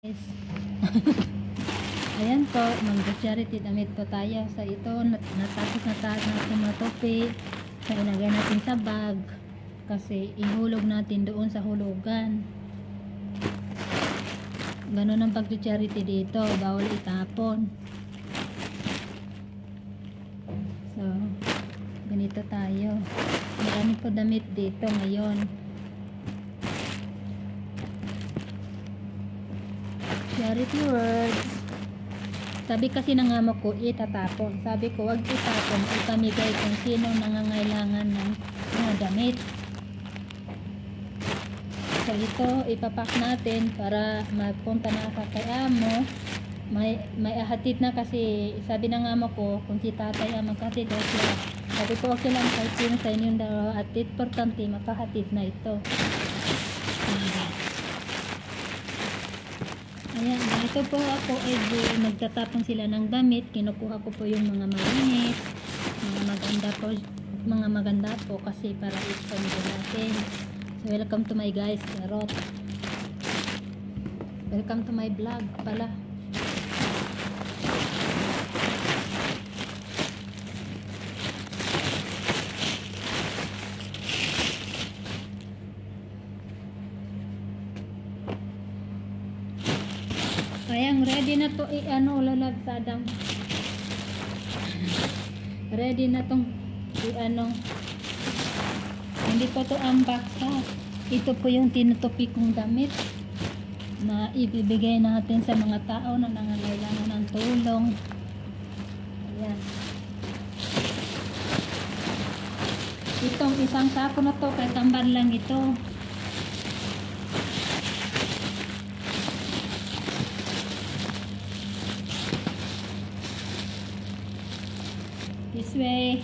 Guys. Ayan po, mag-charity damit po tayo sa ito. Natapos na tayo natin matupi. So, ilagay natin sa bag. Kasi ihulog natin doon sa hulugan. Ganun ang pag-charity dito. Bawal itapon. So, ganito tayo. Marami po damit dito ngayon. Charity words. Sabi kasi ng amo ko, itatapon. Sabi ko, wag itapon. Ipamigay kung sino nangangailangan ng mga damit. So, ito, ipapak natin para magpunta na kay amo. May ahatid na kasi, sabi ng amo ko, kung si tatay ang maghatid daw siya. Sabi ko, okay lang kahit sino sa inyong dalawa. At importante, makahatid na ito. Ayan, ito po ako nagtatapon sila ng damit. Kinukuha ko po yung mga malinis, mga maganda po kasi para i-spend natin. So, welcome to my guys, Charot. Welcome to my vlog pala. Ayan, ready na to lalagsadang. Ready na tong hindi ko to unbox ha. Ito po yung tinutupi kong damit na ibibigay natin sa mga tao na nangangailangan ng tulong. Ayan. Itong isang sako na to, kahit tamban lang ito. This way.